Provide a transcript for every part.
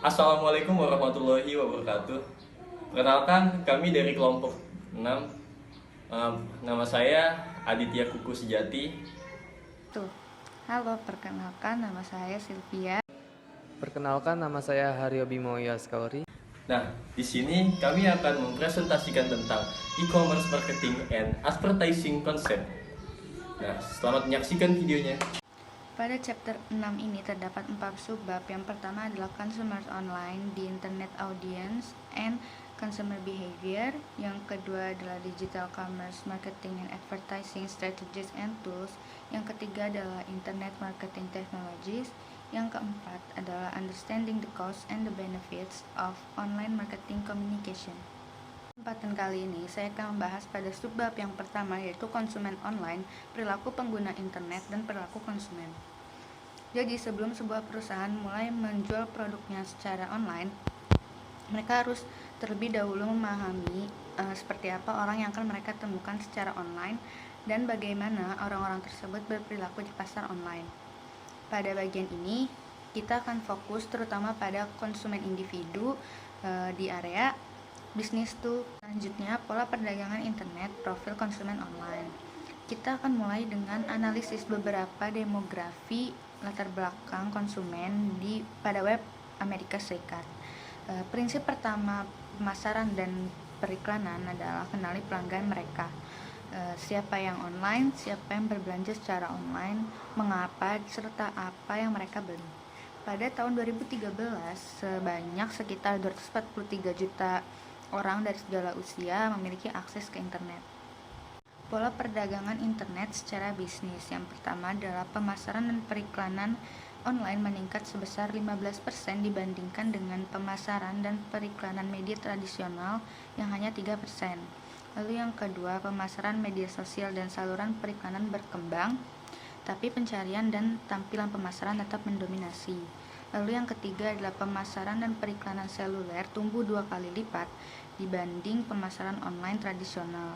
Assalamualaikum warahmatullahi wabarakatuh. Perkenalkan, kami dari kelompok 6. Nama saya Aditya Kuku Sejati. Tuh. Halo, perkenalkan nama saya Sylvia. Perkenalkan, nama saya Haryo Bimo Yaskauri. Nah, di sini kami akan mempresentasikan tentang e-commerce marketing and advertising concept. Nah, selamat menyaksikan videonya. Pada chapter 6 ini terdapat 4 subbab. Yang pertama adalah consumer online, the internet audience, and consumer behavior. Yang kedua adalah digital commerce, marketing and advertising strategies and tools. Yang ketiga adalah internet marketing technologies. Yang keempat adalah understanding the cost and the benefits of online marketing communication. Kesempatan kali ini saya akan membahas pada subbab yang pertama, yaitu konsumen online, perilaku pengguna internet, dan perilaku konsumen. Jadi sebelum sebuah perusahaan mulai menjual produknya secara online, mereka harus terlebih dahulu memahami seperti apa orang yang akan mereka temukan secara online dan bagaimana orang-orang tersebut berperilaku di pasar online. Pada bagian ini kita akan fokus terutama pada konsumen individu di area bisnis tuh. Selanjutnya, pola perdagangan internet, profil konsumen online. Kita akan mulai dengan analisis beberapa demografi latar belakang konsumen pada web Amerika Serikat. Prinsip pertama pemasaran dan periklanan adalah kenali pelanggan mereka. Siapa yang online, siapa yang berbelanja secara online, mengapa, serta apa yang mereka beli. Pada tahun 2013, sebanyak sekitar 243 juta orang dari segala usia memiliki akses ke internet. Pola perdagangan internet secara bisnis. Yang pertama adalah pemasaran dan periklanan online meningkat sebesar 15% dibandingkan dengan pemasaran dan periklanan media tradisional yang hanya 3%. Lalu yang kedua, pemasaran media sosial dan saluran periklanan berkembang, tapi pencarian dan tampilan pemasaran tetap mendominasi. Lalu yang ketiga adalah pemasaran dan periklanan seluler tumbuh 2 kali lipat dibanding pemasaran online tradisional.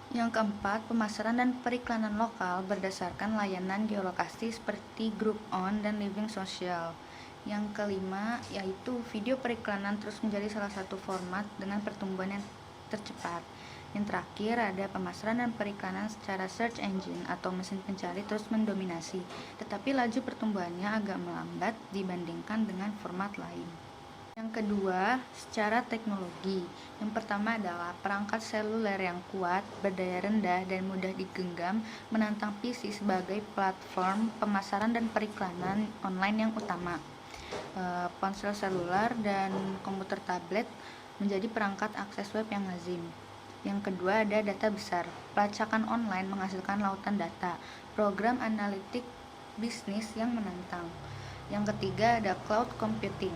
Yang keempat, pemasaran dan periklanan lokal berdasarkan layanan geolokasi seperti Groupon dan Living Social. Yang kelima, yaitu video periklanan terus menjadi salah satu format dengan pertumbuhan yang tercepat. Yang terakhir ada pemasaran dan periklanan secara search engine atau mesin pencari terus mendominasi, tetapi laju pertumbuhannya agak melambat dibandingkan dengan format lain. Yang kedua, secara teknologi. Yang pertama adalah perangkat seluler yang kuat, berdaya rendah, dan mudah digenggam menantang PC sebagai platform pemasaran dan periklanan online yang utama. Ponsel seluler dan komputer tablet menjadi perangkat akses web yang lazim. Yang kedua ada data besar. Pelacakan online menghasilkan lautan data, program analitik bisnis yang menantang. Yang ketiga ada cloud computing,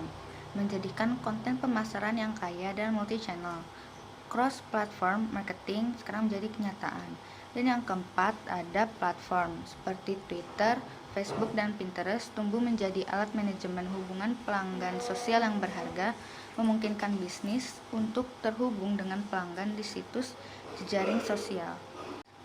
menjadikan konten pemasaran yang kaya dan multi-channel. Cross-platform marketing sekarang menjadi kenyataan. Dan yang keempat ada platform seperti Twitter, Facebook, dan Pinterest tumbuh menjadi alat manajemen hubungan pelanggan sosial yang berharga, memungkinkan bisnis untuk terhubung dengan pelanggan di situs jejaring sosial.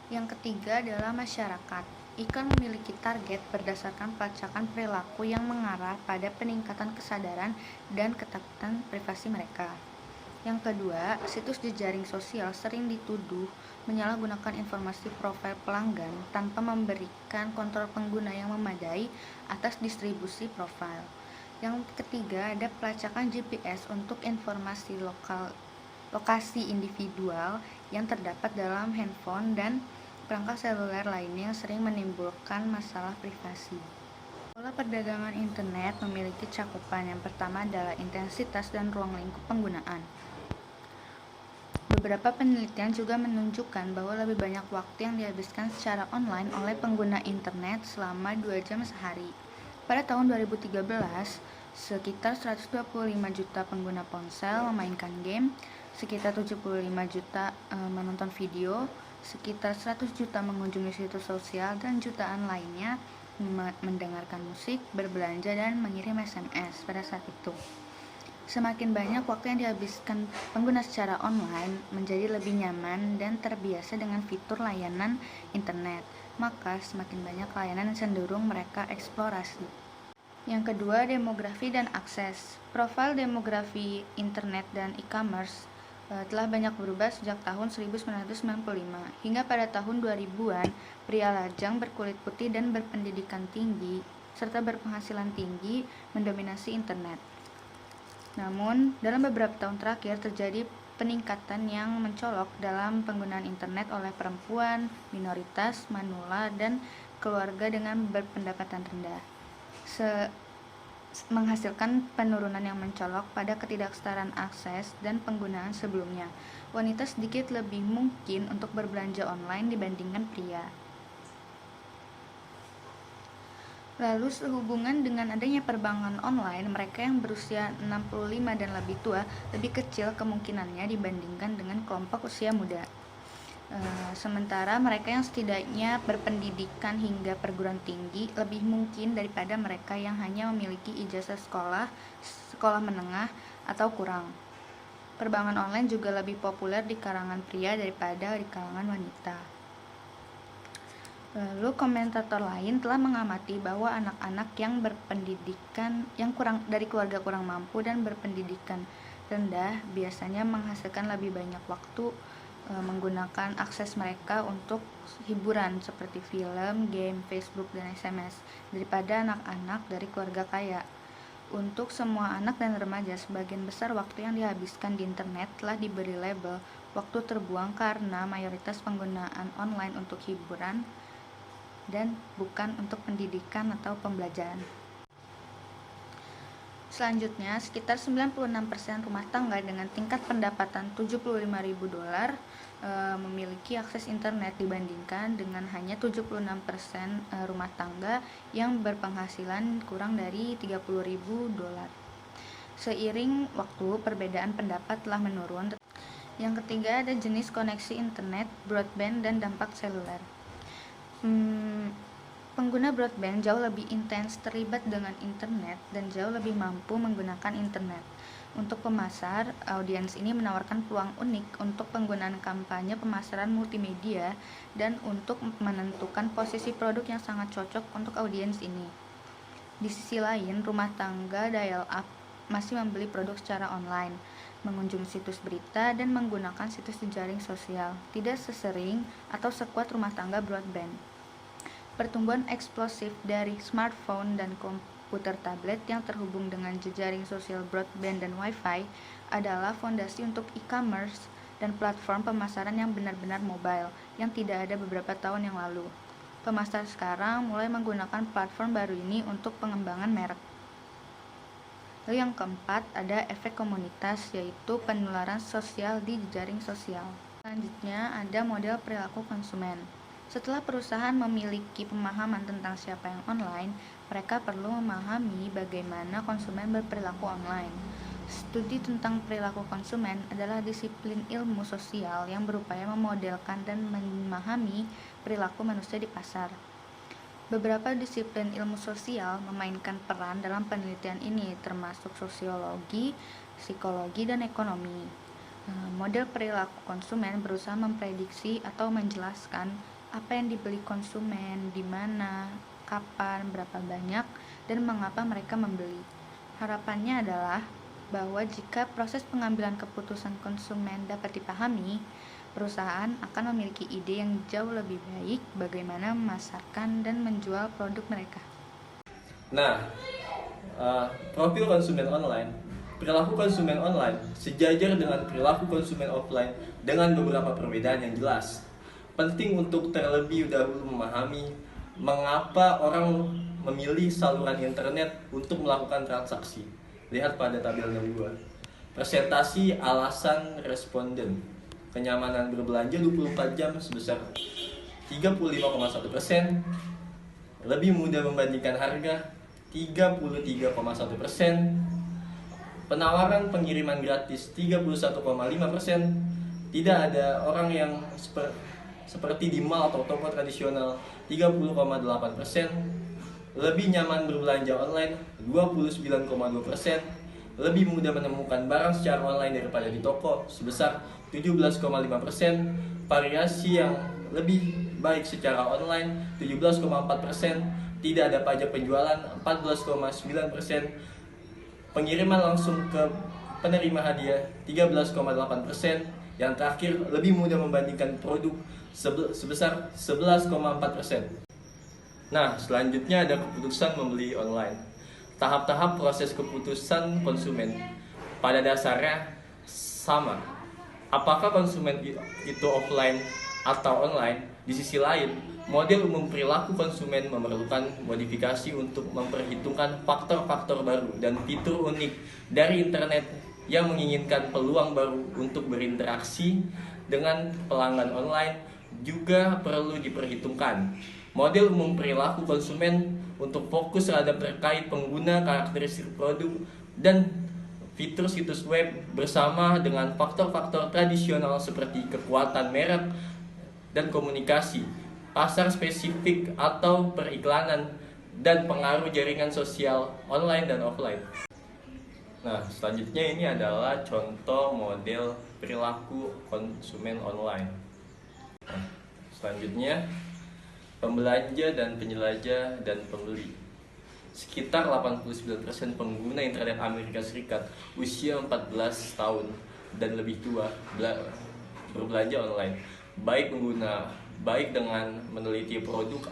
Yang ketiga adalah masyarakat. Iklan memiliki target berdasarkan pelacakan perilaku yang mengarah pada peningkatan kesadaran dan ketakutan privasi mereka. Yang kedua, situs jejaring sosial sering dituduh menyalahgunakan informasi profil pelanggan tanpa memberikan kontrol pengguna yang memadai atas distribusi profil. Yang ketiga, ada pelacakan GPS untuk informasi lokasi individual yang terdapat dalam handphone dan perangkat seluler lainnya yang sering menimbulkan masalah privasi. Pola perdagangan internet memiliki cakupan. Yang pertama adalah intensitas dan ruang lingkup penggunaan. Beberapa penelitian juga menunjukkan bahwa lebih banyak waktu yang dihabiskan secara online oleh pengguna internet selama 2 jam sehari. Pada tahun 2013, sekitar 125 juta pengguna ponsel memainkan game, sekitar 75 juta menonton video, sekitar 100 juta mengunjungi situs sosial, dan jutaan lainnya mendengarkan musik, berbelanja, dan mengirim SMS pada saat itu. Semakin banyak waktu yang dihabiskan pengguna secara online menjadi lebih nyaman dan terbiasa dengan fitur layanan internet, maka semakin banyak layanan yang cenderung mereka eksplorasi. Yang kedua, demografi dan akses. Profil demografi internet dan e-commerce telah banyak berubah sejak tahun 1995 hingga pada tahun 2000-an. Pria lajang berkulit putih dan berpendidikan tinggi serta berpenghasilan tinggi mendominasi internet. Namun, dalam beberapa tahun terakhir terjadi peningkatan yang mencolok dalam penggunaan internet oleh perempuan, minoritas, manula, dan keluarga dengan berpendapatan rendah, menghasilkan penurunan yang mencolok pada ketidaksetaraan akses dan penggunaan sebelumnya. Wanita sedikit lebih mungkin untuk berbelanja online dibandingkan pria. Lalu sehubungan dengan adanya perbankan online, mereka yang berusia 65 dan lebih tua lebih kecil kemungkinannya dibandingkan dengan kelompok usia muda. Sementara mereka yang setidaknya berpendidikan hingga perguruan tinggi lebih mungkin daripada mereka yang hanya memiliki ijazah sekolah menengah atau kurang. Perbankan online juga lebih populer di kalangan pria daripada di kalangan wanita. Lalu komentator lain telah mengamati bahwa anak-anak yang berpendidikan dari keluarga kurang mampu dan berpendidikan rendah biasanya menghasilkan lebih banyak waktu menggunakan akses mereka untuk hiburan seperti film, game, Facebook, dan SMS daripada anak-anak dari keluarga kaya. Untuk semua anak dan remaja, sebagian besar waktu yang dihabiskan di internet telah diberi label waktu terbuang karena mayoritas penggunaan online untuk hiburan dan bukan untuk pendidikan atau pembelajaran. Selanjutnya, sekitar 96% rumah tangga dengan tingkat pendapatan $75.000 memiliki akses internet dibandingkan dengan hanya 76% rumah tangga yang berpenghasilan kurang dari $30.000. Seiring waktu, perbedaan pendapat telah menurun. Yang ketiga, ada jenis koneksi internet, broadband, dan dampak seluler. Pengguna broadband jauh lebih intens terlibat dengan internet dan jauh lebih mampu menggunakan internet. Untuk pemasar, audiens ini menawarkan peluang unik untuk penggunaan kampanye pemasaran multimedia dan untuk menentukan posisi produk yang sangat cocok untuk audiens ini. Di sisi lain, rumah tangga dial-up masih membeli produk secara online, mengunjungi situs berita, dan menggunakan situs jejaring sosial, tidak sesering atau sekuat rumah tangga broadband. Pertumbuhan eksplosif dari smartphone dan komputer tablet yang terhubung dengan jejaring sosial broadband dan Wi-Fi adalah fondasi untuk e-commerce dan platform pemasaran yang benar-benar mobile yang tidak ada beberapa tahun yang lalu. Pemasar sekarang mulai menggunakan platform baru ini untuk pengembangan merek. Lalu yang keempat, ada efek komunitas, yaitu penularan sosial di jejaring sosial. Selanjutnya, ada model perilaku konsumen. Setelah perusahaan memiliki pemahaman tentang siapa yang online, mereka perlu memahami bagaimana konsumen berperilaku online. Studi tentang perilaku konsumen adalah disiplin ilmu sosial yang berupaya memodelkan dan memahami perilaku manusia di pasar. Beberapa disiplin ilmu sosial memainkan peran dalam penelitian ini, termasuk sosiologi, psikologi, dan ekonomi. Model perilaku konsumen berusaha memprediksi atau menjelaskan apa yang dibeli konsumen, di mana, kapan, berapa banyak, dan mengapa mereka membeli. Harapannya adalah bahwa jika proses pengambilan keputusan konsumen dapat dipahami, perusahaan akan memiliki ide yang jauh lebih baik bagaimana memasarkan dan menjual produk mereka. Nah, profil konsumen online, perilaku konsumen online sejajar dengan perilaku konsumen offline dengan beberapa perbedaan yang jelas. Penting untuk terlebih dahulu memahami mengapa orang memilih saluran internet untuk melakukan transaksi. Lihat pada tabel 62. Presentasi alasan responden. Kenyamanan berbelanja 24 jam sebesar 35,1%. Lebih mudah membandingkan harga 33,1%. Penawaran pengiriman gratis 31,5%. Tidak ada orang yang seperti di mall atau toko tradisional 30,8%, lebih nyaman berbelanja online 29,2%, lebih mudah menemukan barang secara online daripada di toko sebesar 17,5%, variasi yang lebih baik secara online 17,4%, tidak ada pajak penjualan 14,9%, pengiriman langsung ke penerima hadiah 13,8%, yang terakhir lebih mudah membandingkan produk sebesar 11,4%. Nah, selanjutnya ada keputusan membeli online. Tahap-tahap proses keputusan konsumen pada dasarnya sama. Apakah konsumen itu offline atau online? Di sisi lain, model umum perilaku konsumen memerlukan modifikasi untuk memperhitungkan faktor-faktor baru dan fitur unik dari internet yang menginginkan peluang baru untuk berinteraksi dengan pelanggan online juga perlu diperhitungkan. Model umum perilaku konsumen untuk fokus terhadap terkait pengguna, karakteristik produk, dan fitur situs web bersama dengan faktor-faktor tradisional seperti kekuatan merek dan komunikasi, pasar spesifik atau periklanan, dan pengaruh jaringan sosial online dan offline. Nah, selanjutnya ini adalah contoh model perilaku konsumen online. Nah, selanjutnya, pembelanja dan penjelajah dan pembeli. Sekitar 89% pengguna internet Amerika Serikat usia 14 tahun dan lebih tua berbelanja online, baik dengan meneliti produk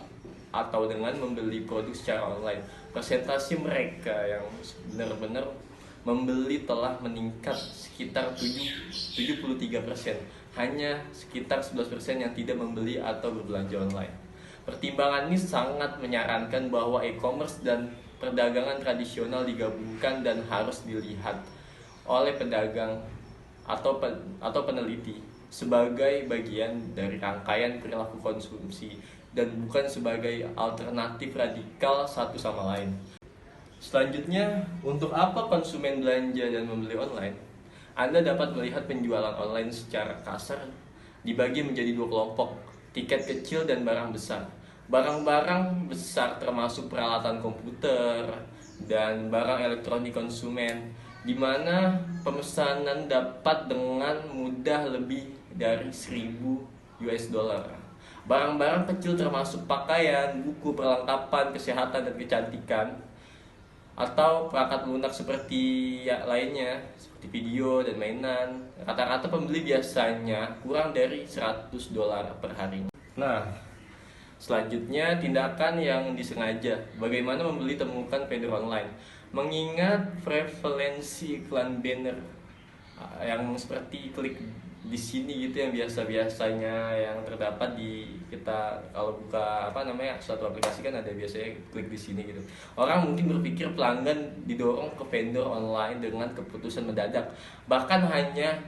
atau dengan membeli produk secara online. Persentase mereka yang benar-benar membeli telah meningkat sekitar 73%. Hanya sekitar 11% yang tidak membeli atau berbelanja online. Pertimbangan ini sangat menyarankan bahwa e-commerce dan perdagangan tradisional digabungkan dan harus dilihat oleh pedagang atau peneliti sebagai bagian dari rangkaian perilaku konsumsi dan bukan sebagai alternatif radikal satu sama lain. Selanjutnya, untuk apa konsumen belanja dan membeli online? Anda dapat melihat penjualan online secara kasar dibagi menjadi dua kelompok, tiket kecil dan barang besar. Barang-barang besar termasuk peralatan komputer dan barang elektronik konsumen, di mana pemesanan dapat dengan mudah lebih dari 1.000 US dollar. Barang-barang kecil termasuk pakaian, buku, perlengkapan, kesehatan, dan kecantikan, atau perangkat lunak seperti lainnya, seperti video dan mainan. Rata-rata pembeli biasanya kurang dari 100 dolar per hari. Nah, selanjutnya tindakan yang disengaja. Bagaimana membeli temukan vendor online? Mengingat prevalensi iklan banner yang seperti klik di sini gitu, yang biasanya yang terdapat di kita kalau buka suatu aplikasi kan ada biasanya klik di sini gitu. Orang mungkin berpikir pelanggan didorong ke vendor online dengan keputusan mendadak. Bahkan hanya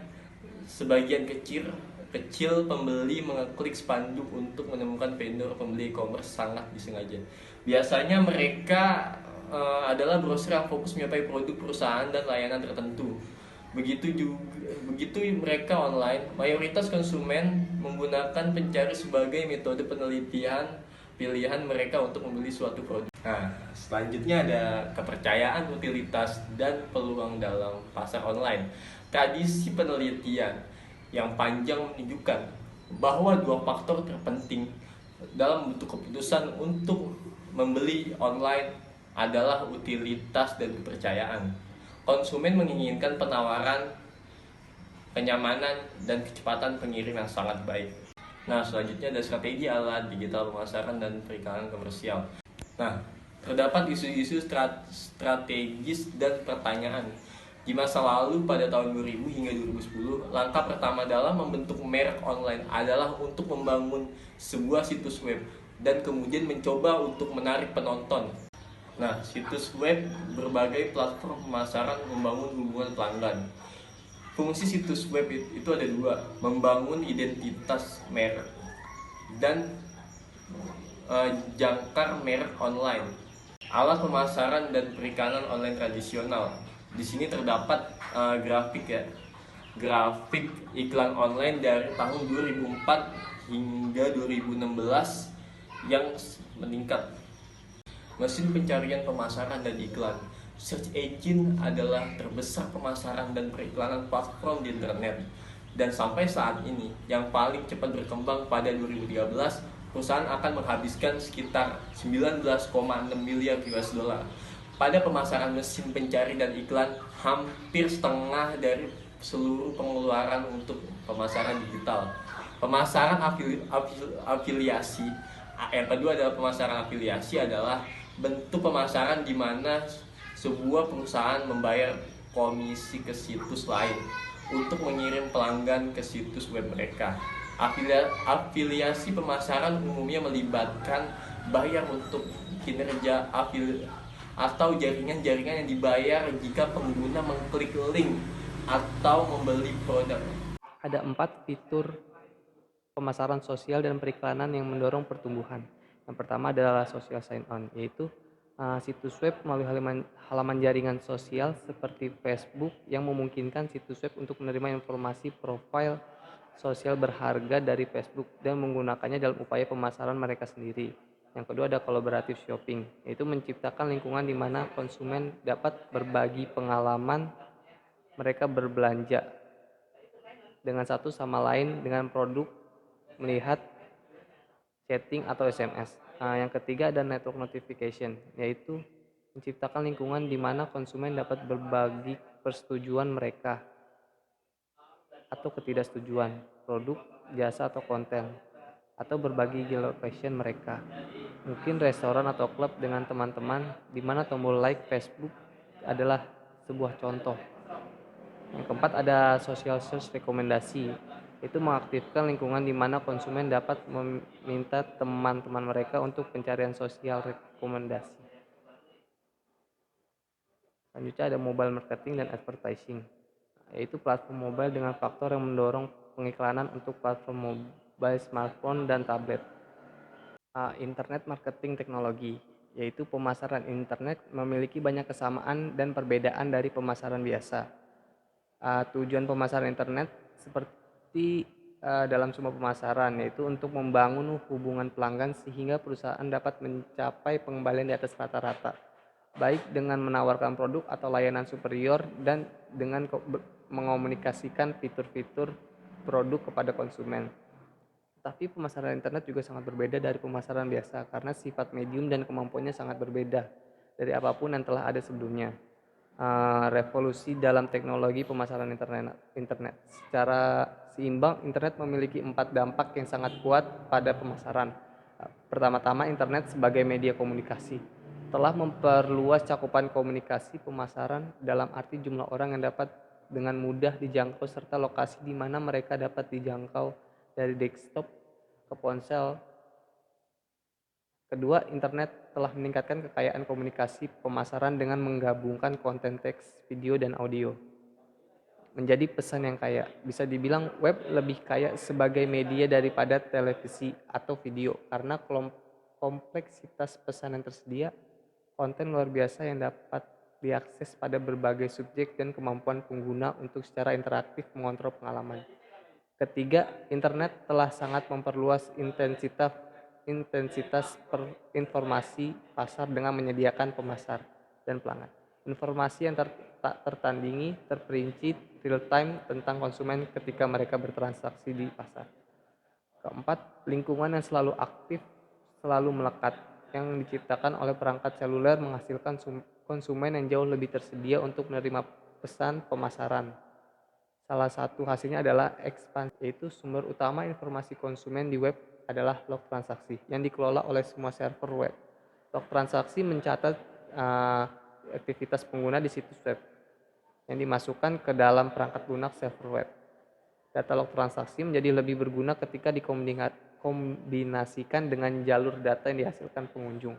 sebagian kecil pembeli mengeklik spanduk untuk menemukan vendor pembeli e-commerce sangat disengaja. Biasanya mereka adalah browser yang fokus menyampaikan produk perusahaan dan layanan tertentu. Begitu mereka online, mayoritas konsumen menggunakan pencari sebagai metode penelitian pilihan mereka untuk membeli suatu produk. Nah, selanjutnya ada kepercayaan, utilitas, dan peluang dalam pasar online. Tradisi penelitian yang panjang menunjukkan bahwa dua faktor terpenting dalam bentuk keputusan untuk membeli online adalah utilitas dan kepercayaan. Konsumen menginginkan penawaran, kenyamanan, dan kecepatan pengirim yang sangat baik. Nah, selanjutnya ada strategi ala digital pemasaran dan periklanan komersial. Nah, terdapat isu-isu strategis dan pertanyaan. Di masa lalu pada tahun 2000 hingga 2010, langkah pertama dalam membentuk merek online adalah untuk membangun sebuah situs web dan kemudian mencoba untuk menarik penonton. Nah, situs web berbagai platform pemasaran membangun hubungan pelanggan. Fungsi situs web itu ada dua, membangun identitas merek dan jangkar merek online. Alat pemasaran dan periklanan online tradisional. Di sini terdapat grafik iklan online dari tahun 2004 hingga 2016 yang meningkat. Mesin pencarian pemasaran dan iklan. Search engine adalah terbesar pemasaran dan periklanan platform di internet. Dan sampai saat ini, yang paling cepat berkembang pada 2013, perusahaan akan menghabiskan sekitar 19,6 miliar US dollar pada pemasaran mesin pencari dan iklan, hampir setengah dari seluruh pengeluaran untuk pemasaran digital. Pemasaran afiliasi, yang kedua adalah pemasaran afiliasi adalah bentuk pemasaran di mana sebuah perusahaan membayar komisi ke situs lain untuk mengirim pelanggan ke situs web mereka. Afiliasi pemasaran umumnya melibatkan bayar untuk kinerja atau jaringan-jaringan yang dibayar jika pengguna mengklik link atau membeli produk. Ada 4 fitur pemasaran sosial dan periklanan yang mendorong pertumbuhan. Yang pertama adalah social sign-on, yaitu situs web melalui halaman jaringan sosial seperti Facebook yang memungkinkan situs web untuk menerima informasi profil sosial berharga dari Facebook dan menggunakannya dalam upaya pemasaran mereka sendiri. Yang kedua ada collaborative shopping, yaitu menciptakan lingkungan di mana konsumen dapat berbagi pengalaman mereka berbelanja dengan satu sama lain dengan produk, melihat chatting atau SMS. Yang ketiga ada network notification, yaitu menciptakan lingkungan di mana konsumen dapat berbagi persetujuan mereka atau ketidaksetujuan produk, jasa atau konten, atau berbagi geolocation mereka. Mungkin restoran atau klub dengan teman-teman di mana tombol like Facebook adalah sebuah contoh. Yang keempat ada social search rekomendasi, itu mengaktifkan lingkungan di mana konsumen dapat meminta teman-teman mereka untuk pencarian sosial rekomendasi. Selanjutnya ada mobile marketing dan advertising, yaitu platform mobile dengan faktor yang mendorong pengiklanan untuk platform mobile, smartphone, dan tablet. Internet marketing teknologi, yaitu pemasaran internet memiliki banyak kesamaan dan perbedaan dari pemasaran biasa. Tujuan pemasaran internet seperti dalam semua pemasaran, yaitu untuk membangun hubungan pelanggan sehingga perusahaan dapat mencapai pengembalian di atas rata-rata, baik dengan menawarkan produk atau layanan superior dan dengan mengomunikasikan fitur-fitur produk kepada konsumen. Tapi pemasaran internet juga sangat berbeda dari pemasaran biasa karena sifat medium dan kemampuannya sangat berbeda dari apapun yang telah ada sebelumnya. Revolusi dalam teknologi pemasaran internet. Secara seimbang, internet memiliki 4 dampak yang sangat kuat pada pemasaran. Pertama-tama, internet sebagai media komunikasi telah memperluas cakupan komunikasi pemasaran dalam arti jumlah orang yang dapat dengan mudah dijangkau serta lokasi di mana mereka dapat dijangkau dari desktop ke ponsel. Kedua, internet telah meningkatkan kekayaan komunikasi pemasaran dengan menggabungkan konten teks, video, dan audio menjadi pesan yang kaya. Bisa dibilang web lebih kaya sebagai media daripada televisi atau video karena kompleksitas pesan yang tersedia, konten luar biasa yang dapat diakses pada berbagai subjek dan kemampuan pengguna untuk secara interaktif mengontrol pengalaman. Ketiga, internet telah sangat memperluas intensitas informasi pasar dengan menyediakan pemasar dan pelanggan informasi yang tak tertandingi, terperinci, real time tentang konsumen ketika mereka bertransaksi di pasar. Keempat, lingkungan yang selalu aktif, selalu melekat, yang diciptakan oleh perangkat seluler menghasilkan konsumen yang jauh lebih tersedia untuk menerima pesan pemasaran. Salah satu hasilnya adalah ekspansi, yaitu sumber utama informasi konsumen di web adalah log transaksi yang dikelola oleh semua server web. Log transaksi mencatat aktivitas pengguna di situs web yang dimasukkan ke dalam perangkat lunak server web. Data log transaksi menjadi lebih berguna ketika dikombinasikan dengan jalur data yang dihasilkan pengunjung,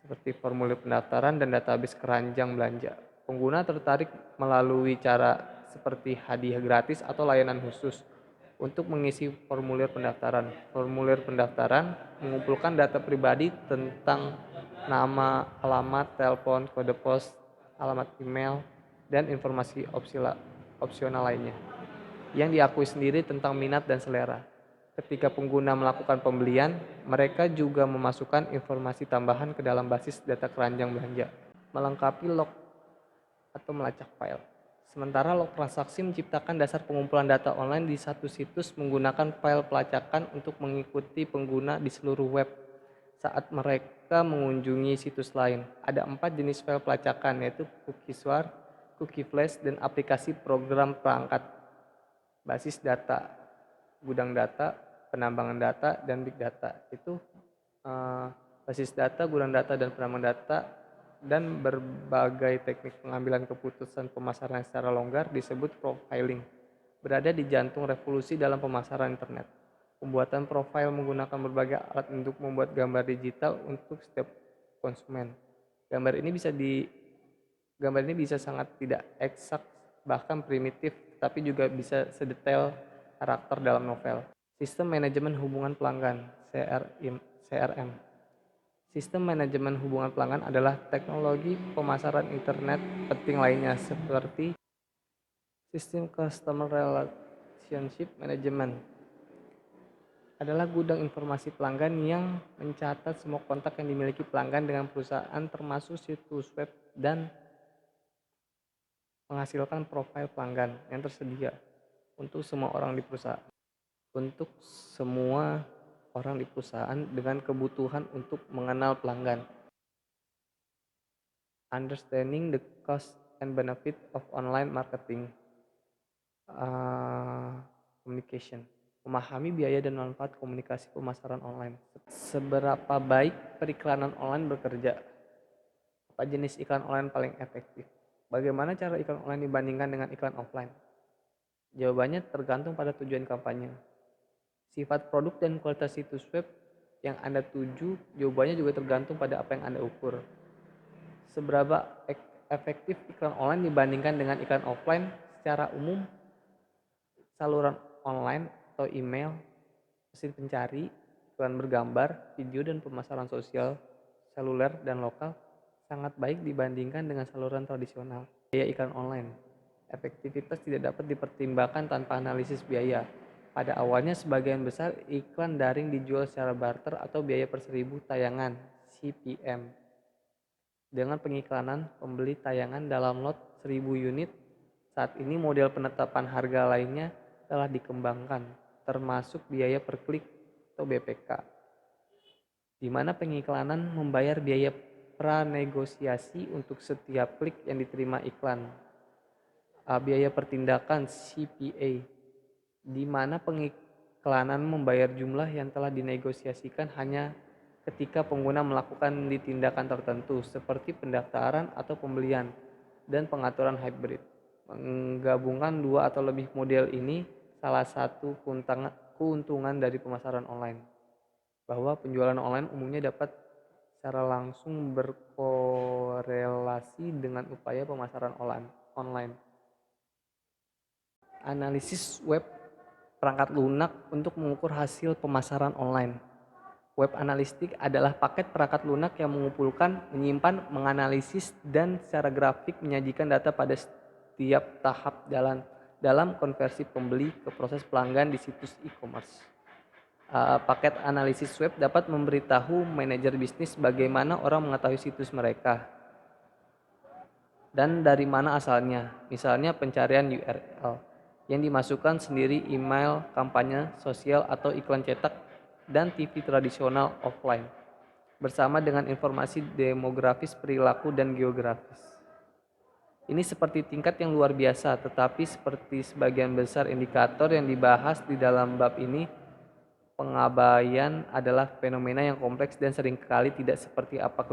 seperti formulir pendaftaran dan database keranjang belanja. Pengguna tertarik melalui cara seperti hadiah gratis atau layanan khusus untuk mengisi formulir pendaftaran. Formulir pendaftaran mengumpulkan data pribadi tentang nama, alamat, telepon, kode pos, alamat email, dan informasi opsional lainnya yang diakui sendiri tentang minat dan selera. Ketika pengguna melakukan pembelian, mereka juga memasukkan informasi tambahan ke dalam basis data keranjang belanja, melengkapi log atau melacak file. Sementara log transaksi menciptakan dasar pengumpulan data online di satu situs menggunakan file pelacakan untuk mengikuti pengguna di seluruh web saat mereka mengunjungi situs lain. Ada 4 jenis file pelacakan, yaitu cookie swar, cookie flash, dan aplikasi program perangkat, basis data, gudang data, penambangan data, dan big data. Itu basis data, gudang data, dan penambangan data, dan berbagai teknik pengambilan keputusan pemasaran secara longgar disebut profiling. Berada di jantung revolusi dalam pemasaran internet. Pembuatan profil menggunakan berbagai alat untuk membuat gambar digital untuk setiap konsumen. Gambar ini bisa sangat tidak eksak, bahkan primitif, tapi juga bisa sedetail karakter dalam novel. Sistem manajemen hubungan pelanggan (CRM). Sistem manajemen hubungan pelanggan adalah teknologi pemasaran internet penting lainnya seperti sistem Customer Relationship Management. Adalah gudang informasi pelanggan yang mencatat semua kontak yang dimiliki pelanggan dengan perusahaan termasuk situs web dan menghasilkan profil pelanggan yang tersedia untuk semua orang di perusahaan. Untuk semua orang di perusahaan dengan kebutuhan untuk mengenal pelanggan. Understanding the cost and benefit of online marketing communication. Memahami biaya dan manfaat komunikasi pemasaran online. Seberapa baik periklanan online bekerja? Apa jenis iklan online paling efektif? Bagaimana cara iklan online dibandingkan dengan iklan offline? Jawabannya tergantung pada tujuan kampanye. Sifat produk dan kualitas situs web yang Anda tuju, jawabannya juga tergantung pada apa yang Anda ukur. Seberapa efektif iklan online dibandingkan dengan iklan offline? Secara umum, saluran online atau email, mesin pencari, iklan bergambar, video, dan pemasaran sosial, seluler, dan lokal sangat baik dibandingkan dengan saluran tradisional. Biaya iklan online. Efektivitas tidak dapat dipertimbangkan tanpa analisis biaya. Pada awalnya sebagian besar iklan daring dijual secara barter atau biaya per 1000 tayangan (CPM). Dengan pengiklanan pembeli tayangan dalam lot 1000 unit, saat ini model penetapan harga lainnya telah dikembangkan, termasuk biaya per klik atau BPK, di mana pengiklanan membayar biaya pranegosiasi untuk setiap klik yang diterima iklan. Biaya pertindakan CPA, di mana pengiklanan membayar jumlah yang telah dinegosiasikan hanya ketika pengguna melakukan di tindakan tertentu seperti pendaftaran atau pembelian dan pengaturan hybrid. Menggabungkan 2 atau lebih model ini salah satu keuntungan dari pemasaran online, bahwa penjualan online umumnya dapat secara langsung berkorelasi dengan upaya pemasaran online. Analisis web perangkat lunak untuk mengukur hasil pemasaran online. Web analistik adalah paket perangkat lunak yang mengumpulkan, menyimpan, menganalisis, dan secara grafik menyajikan data pada setiap tahap dalam konversi pembeli ke proses pelanggan di situs e-commerce. Paket analisis web dapat memberitahu manajer bisnis bagaimana orang mengetahui situs mereka dan dari mana asalnya, misalnya pencarian URL yang dimasukkan sendiri, email, kampanye sosial atau iklan cetak, dan TV tradisional offline, bersama dengan informasi demografis, perilaku, dan geografis. Ini seperti tingkat yang luar biasa, tetapi seperti sebagian besar indikator yang dibahas di dalam bab ini, pengabaian adalah fenomena yang kompleks dan seringkali tidak seperti apa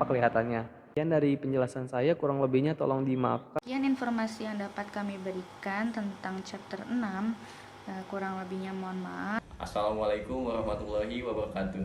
kelihatannya. Sekian dari penjelasan saya, kurang lebihnya tolong dimaafkan. Sekian informasi yang dapat kami berikan tentang chapter 6. Kurang lebihnya mohon maaf. Assalamualaikum warahmatullahi wabarakatuh.